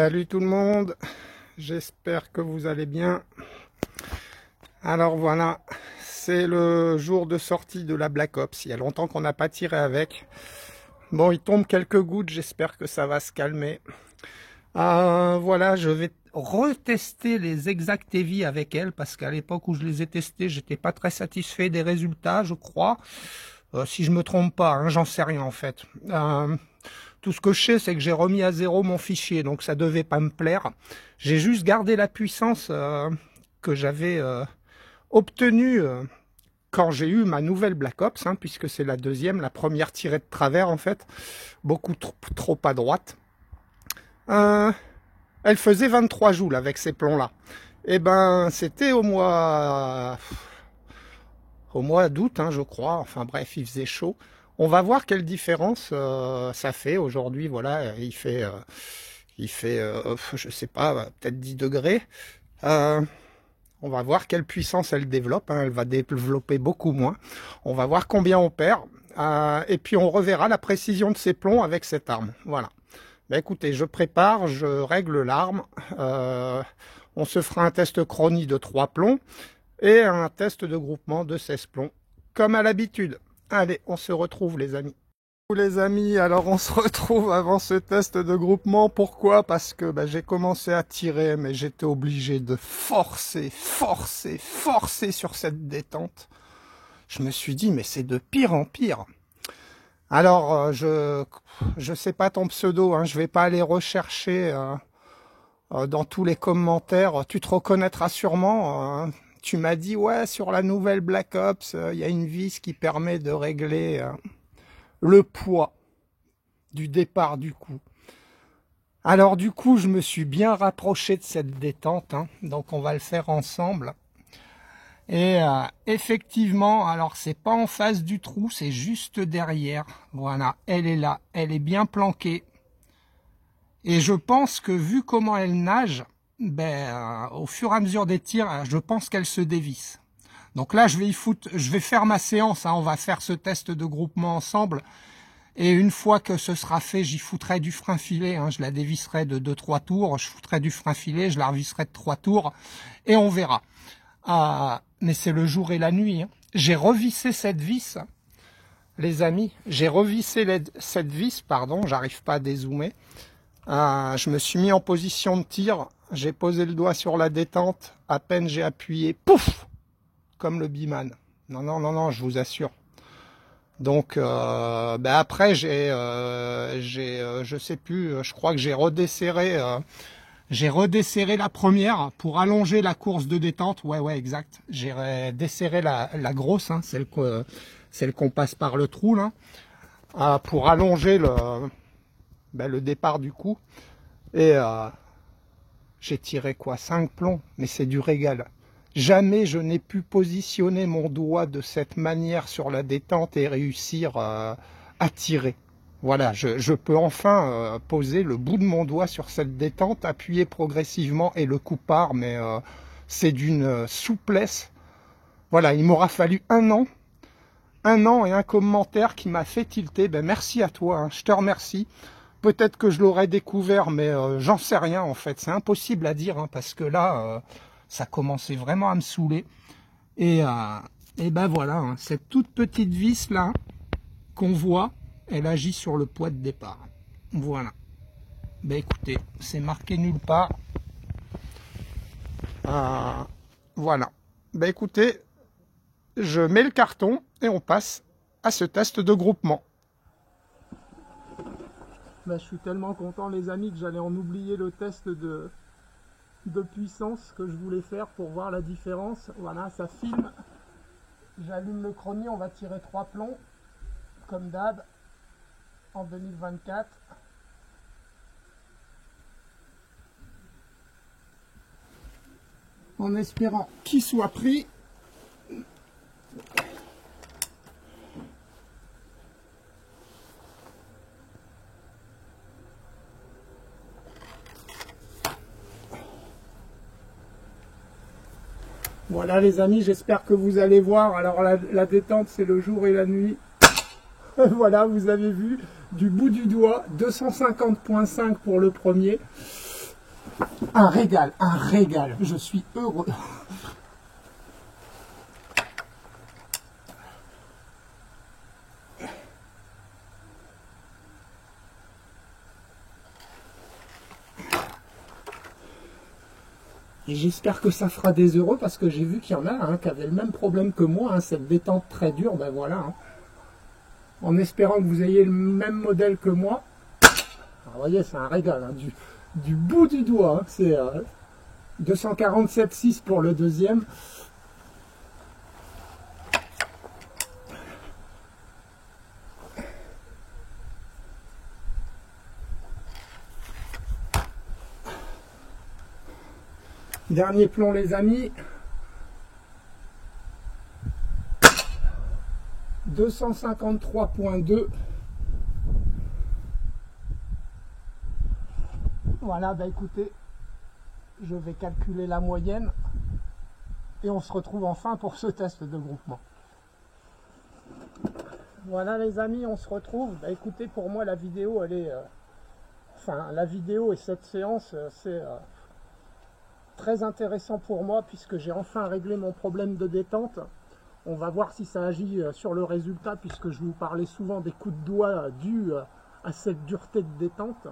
Salut tout le monde, j'espère que vous allez bien. Alors voilà, c'est le jour de sortie de la Black Ops. Il y a longtemps qu'on n'a pas tiré avec. Bon, il tombe quelques gouttes, j'espère que ça va se calmer. Voilà, je vais retester les Exact Heavy avec elle, parce qu'à l'époque où je les ai testés, j'étais pas très satisfait des résultats, je crois. Si je me trompe pas, hein, j'en sais rien en fait. Tout ce que je sais, c'est que j'ai remis à zéro mon fichier, donc ça devait pas me plaire. J'ai juste gardé la puissance que j'avais obtenue quand j'ai eu ma nouvelle Black Ops, hein, puisque c'est la deuxième, la première tirée de travers en fait, beaucoup trop à droite. Elle faisait 23 joules avec ces plombs-là. Et ben, c'était au mois d'août, hein, je crois. Enfin bref, il faisait chaud. On va voir quelle différence ça fait aujourd'hui. Voilà, il fait je sais pas, peut-être 10 degrés. On va voir quelle puissance elle développe. Hein. Elle va développer beaucoup moins. On va voir combien on perd. Et puis on reverra la précision de ses plombs avec cette arme. Voilà. Ben écoutez, je prépare, je règle l'arme. On se fera un test chronie de 3 plombs et un test de groupement de 16 plombs, comme à l'habitude. Allez, on se retrouve les amis. Les amis, alors on se retrouve avant ce test de groupement. Pourquoi? Parce que j'ai commencé à tirer, mais j'étais obligé de forcer sur cette détente. Je me suis dit, mais c'est de pire en pire. Alors, je sais pas ton pseudo, hein, je vais pas aller rechercher dans tous les commentaires. Tu te reconnaîtras sûrement. Tu m'as dit, ouais, sur la nouvelle Black Ops, il y a une vis qui permet de régler le poids du départ du coup. Alors du coup, je me suis bien rapproché de cette détente, hein, donc on va le faire ensemble. Et effectivement, alors c'est pas en face du trou, c'est juste derrière. Voilà, elle est là, elle est bien planquée. Et je pense que vu comment elle nage, au fur et à mesure des tirs, je pense qu'elle se dévisse. Donc là, je vais faire ma séance, hein, on va faire ce test de groupement ensemble. Et une fois que ce sera fait, j'y foutrai du frein filet, hein, je la dévisserai de 2-3 tours, je foutrai du frein filet, je la revisserai de 3 tours, et on verra. Mais c'est le jour et la nuit. Hein. J'ai revissé cette vis, les amis, cette vis, pardon, j'arrive pas à dézoomer. Je me suis mis en position de tir, j'ai posé le doigt sur la détente, à peine j'ai appuyé, pouf, comme le Biman. Non, je vous assure. Donc après je sais plus, je crois que j'ai redesserré la première pour allonger la course de détente. Ouais, exact. J'ai desserré la grosse, hein, celle qu'on passe par le trou là, pour allonger le départ du coup. Et j'ai tiré quoi, 5 plombs, mais c'est du régal. Jamais je n'ai pu positionner mon doigt de cette manière sur la détente et réussir à tirer. Voilà, je peux enfin poser le bout de mon doigt sur cette détente, appuyer progressivement et le coup part, mais c'est d'une souplesse. Voilà, il m'aura fallu un an et un commentaire qui m'a fait tilter. Merci à toi, hein, je te remercie. Peut-être que je l'aurais découvert, mais j'en sais rien en fait. C'est impossible à dire, hein, parce que là... ça commençait vraiment à me saouler. Et ben voilà, hein, cette toute petite vis là qu'on voit, elle agit sur le poids de départ. Voilà. Ben écoutez, c'est marqué nulle part. Voilà. Ben écoutez, je mets le carton et on passe à ce test de groupement. Ben, je suis tellement content les amis que j'allais en oublier le test de puissance que je voulais faire pour voir la différence. Voilà, ça filme. J'allume le chronie, on va tirer 3 plombs comme d'hab en 2024. En espérant qu'il soit pris. Voilà les amis, j'espère que vous allez voir. Alors la détente, c'est le jour et la nuit. Voilà, vous avez vu, du bout du doigt, 250.5 pour le premier. Un régal, un régal. Je suis heureux. Et j'espère que ça fera des heureux parce que j'ai vu qu'il y en a hein, qui avaient le même problème que moi, hein, cette détente très dure, ben voilà. Hein. En espérant que vous ayez le même modèle que moi. Alors, vous voyez, c'est un régal, hein, du bout du doigt. Hein, c'est 247,6 pour le deuxième. Dernier plomb les amis. 253,2. Voilà, bah écoutez, je vais calculer la moyenne et on se retrouve enfin pour ce test de groupement. Voilà les amis, on se retrouve. Bah écoutez, pour moi la vidéo elle est... enfin la vidéo et cette séance c'est très intéressant pour moi puisque j'ai enfin réglé mon problème de détente. On va voir si ça agit sur le résultat puisque je vous parlais souvent des coups de doigt dus à cette dureté de détente.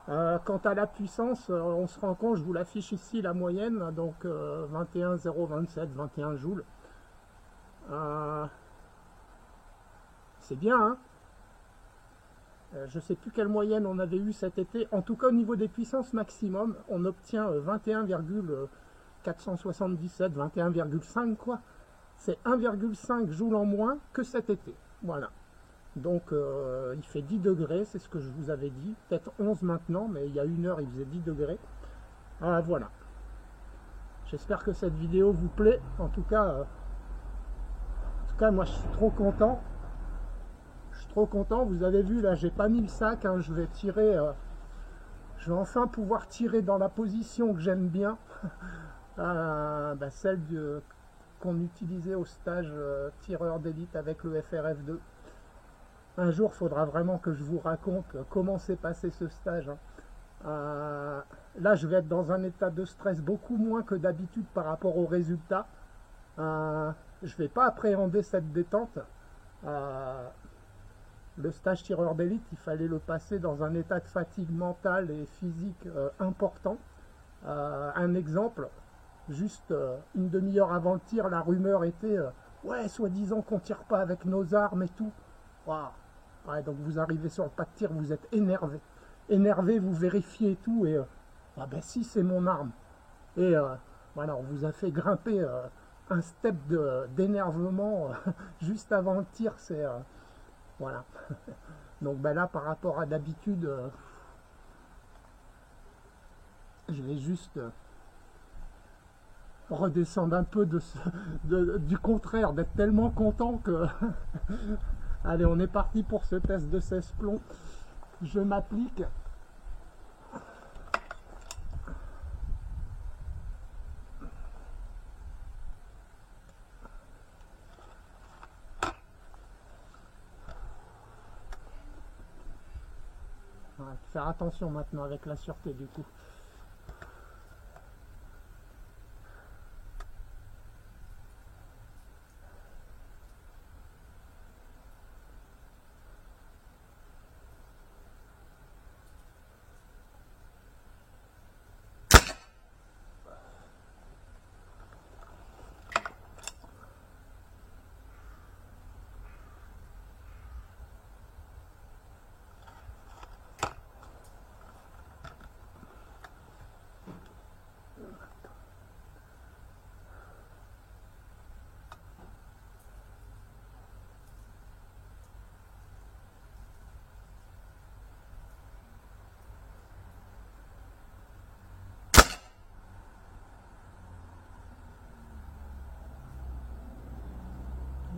Quant à la puissance, on se rend compte, je vous l'affiche ici la moyenne, donc 21,027, 21 joules. C'est bien, hein. Je ne sais plus quelle moyenne on avait eu cet été. En tout cas, au niveau des puissances maximum, on obtient 21,477, 21,5 quoi. C'est 1,5 joules en moins que cet été. Voilà. Donc, il fait 10 degrés, c'est ce que je vous avais dit. Peut-être 11 maintenant, mais il y a une heure, il faisait 10 degrés. Voilà. J'espère que cette vidéo vous plaît. En tout cas, moi, je suis trop content. Vous avez vu là, j'ai pas mis le sac, hein, je vais tirer, je vais enfin pouvoir tirer dans la position que j'aime bien, celle qu'on utilisait au stage tireur d'élite avec le FRF2. Un jour, il faudra vraiment que je vous raconte comment s'est passé ce stage. Hein. Là, je vais être dans un état de stress beaucoup moins que d'habitude par rapport aux résultats. Je ne vais pas appréhender cette détente. Le stage tireur d'élite, il fallait le passer dans un état de fatigue mentale et physique important. Un exemple, juste une demi-heure avant le tir, la rumeur était ouais, soi-disant qu'on ne tire pas avec nos armes et tout. Wow. Ouais, donc vous arrivez sur le pas de tir, vous êtes énervé. Énervé, vous vérifiez et tout, et si, c'est mon arme. Et voilà, on vous a fait grimper un step d'énervement juste avant le tir, c'est... voilà. Donc là, par rapport à d'habitude, je vais juste redescendre un peu du contraire, d'être tellement content que... Allez, on est parti pour ce test de 16 plombs. Je m'applique. Faire attention maintenant avec la sûreté du coup.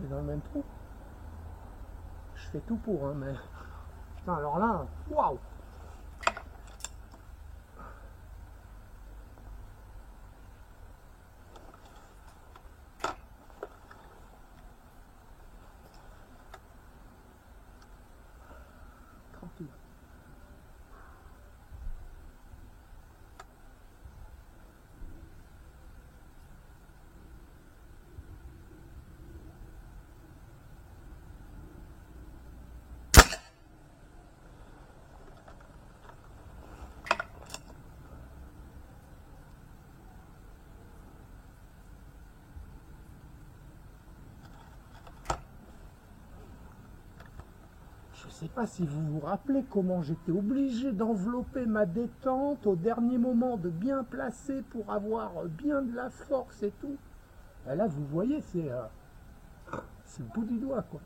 Dans le même trou. Je fais tout pour, hein, mais... Putain, alors là, waouh! Tranquille. sais pas si vous vous rappelez comment j'étais obligé d'envelopper ma détente au dernier moment, de bien placer pour avoir bien de la force et tout. Et là, vous voyez, c'est le bout du doigt, quoi.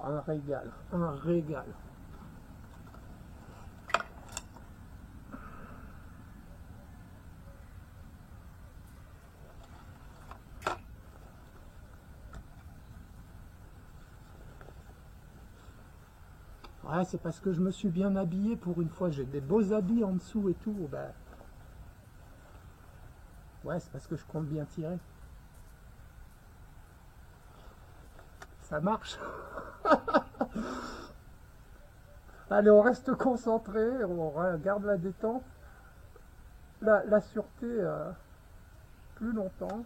Un régal, un régal. Ouais, c'est parce que je me suis bien habillé pour une fois. J'ai des beaux habits en dessous et tout. Ben, ouais, c'est parce que je compte bien tirer. Ça marche. Allez, on reste concentré, on garde la détente, la sûreté plus longtemps.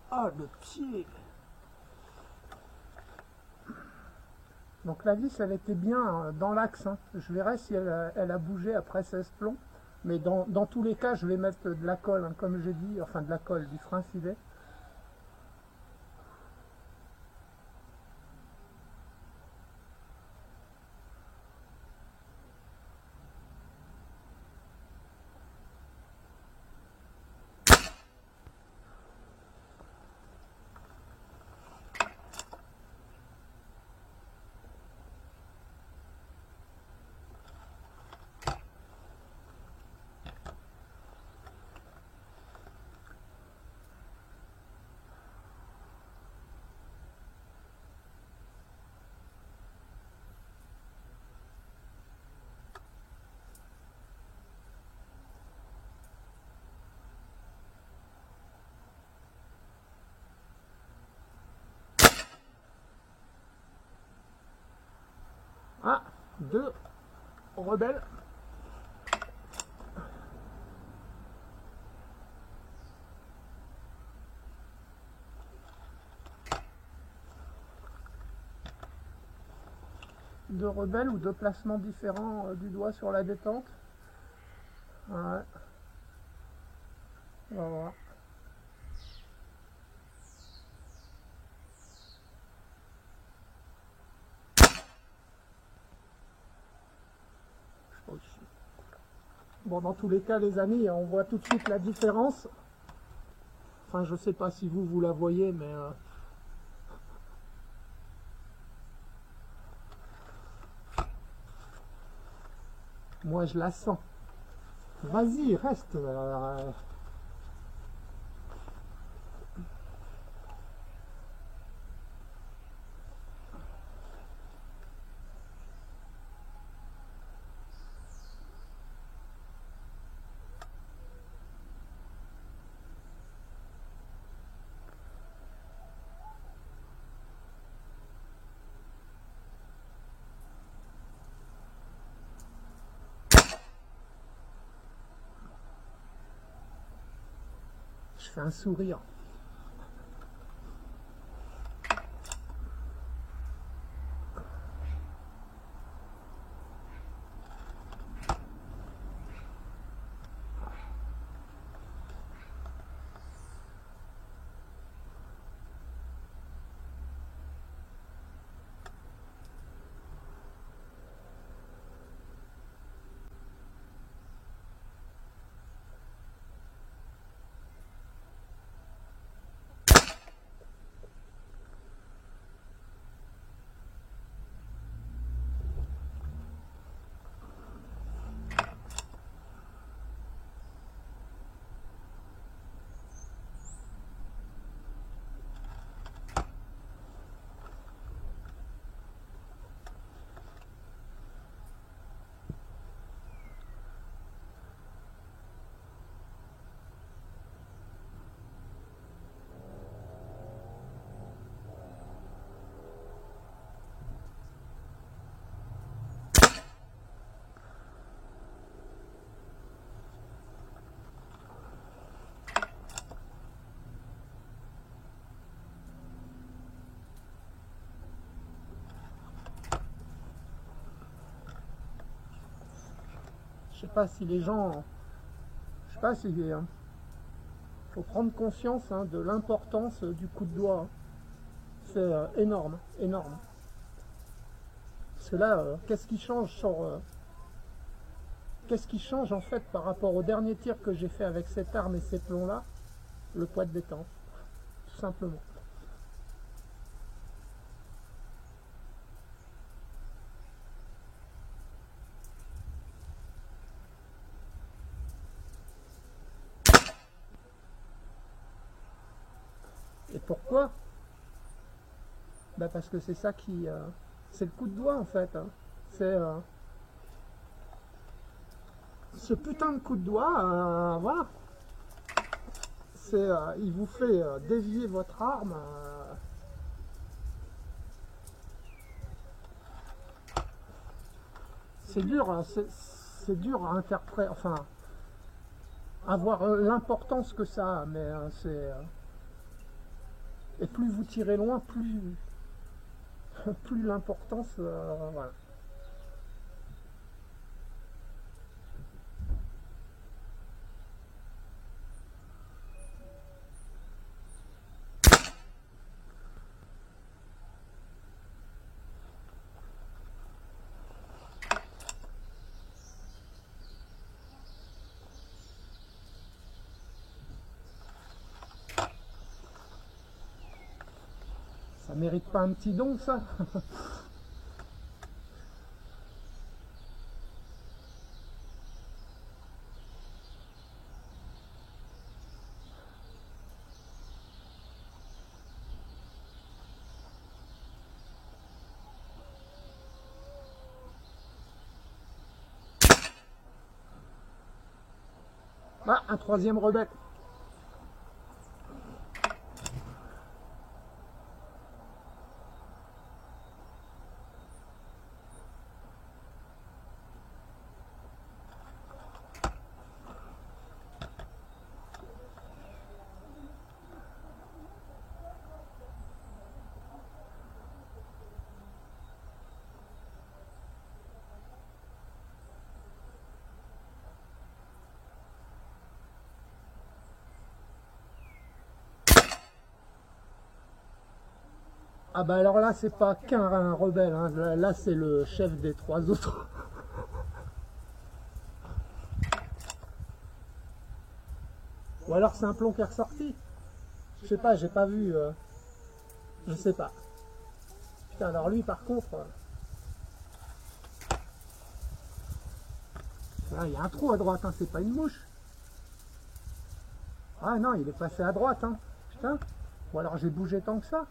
Ah, le pied. Donc la vis, elle était bien dans l'axe. Hein. Je verrai si elle a bougé après 16 plombs. Mais dans tous les cas, je vais mettre de la colle, hein, comme j'ai dit, enfin de la colle, du frein filet. Ah, deux rebelles. Deux rebelles ou deux placements différents du doigt sur la détente. Ouais. On va voir. Bon, dans tous les cas, les amis, on voit tout de suite la différence. Enfin, je sais pas si vous la voyez, mais moi, je la sens. Vas-y, reste. Je fais un sourire. Je sais pas si les gens, je sais pas si faut prendre conscience hein, de l'importance du coup de doigt. Hein. C'est énorme, énorme. Parce que là, qu'est-ce qui change sur qu'est-ce qui change en fait par rapport au dernier tir que j'ai fait avec cette arme et ces plombs-là? Le poids de détente, tout simplement. Et pourquoi? Bah parce que c'est ça qui... c'est le coup de doigt en fait. Hein. C'est... ce putain de coup de doigt, voilà. C'est, il vous fait dévier votre arme. C'est dur, hein, c'est dur à interpréter, enfin, à voir l'importance que ça a, mais c'est... et plus vous tirez loin, plus, plus l'importance, voilà. Ça mérite pas un petit don, ça? Ah, un troisième rebelle. Ah bah alors là, c'est pas qu'un rebelle, hein. Là c'est le chef des trois autres. Ou alors c'est un plomb qui est ressorti. Je sais pas, j'ai pas vu. Je sais pas. Putain, alors lui par contre... il y a un trou à droite, hein, c'est pas une mouche. Ah non, il est passé à droite, hein. Putain. Ou alors j'ai bougé tant que ça.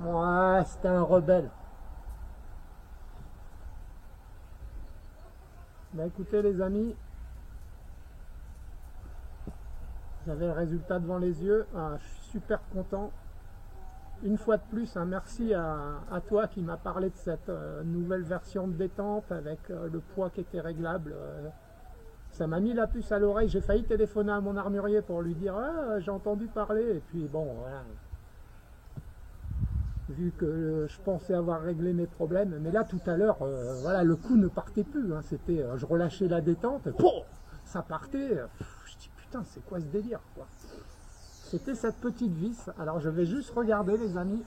Ouais, c'était un rebelle. Bah écoutez les amis, j'avais le résultat devant les yeux, je suis super content. Une fois de plus, merci à toi qui m'as parlé de cette nouvelle version de détente avec le poids qui était réglable. Ça m'a mis la puce à l'oreille, j'ai failli téléphoner à mon armurier pour lui dire ah, j'ai entendu parler, et puis bon, voilà. Vu que je pensais avoir réglé mes problèmes, mais là tout à l'heure, voilà, le coup ne partait plus, hein, c'était, je relâchais la détente, ça partait, je dis putain c'est quoi ce délire quoi. C'était cette petite vis, alors je vais juste regarder les amis.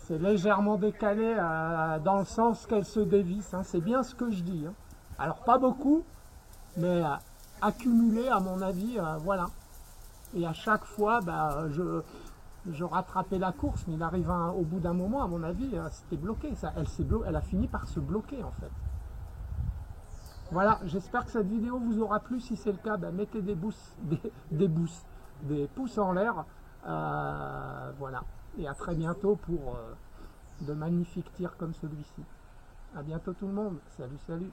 C'est légèrement décalé dans le sens qu'elle se dévisse, hein, c'est bien ce que je dis. Hein. Alors pas beaucoup, mais accumulé à mon avis, voilà. Et à chaque fois, bah, je rattrapais la course, mais il arrive au bout d'un moment, à mon avis, c'était bloqué. Ça, elle a fini par se bloquer en fait. Voilà, j'espère que cette vidéo vous aura plu. Si c'est le cas, bah, mettez des pouces en l'air. Voilà. Et à très bientôt pour de magnifiques tirs comme celui-ci. À bientôt tout le monde. Salut, salut.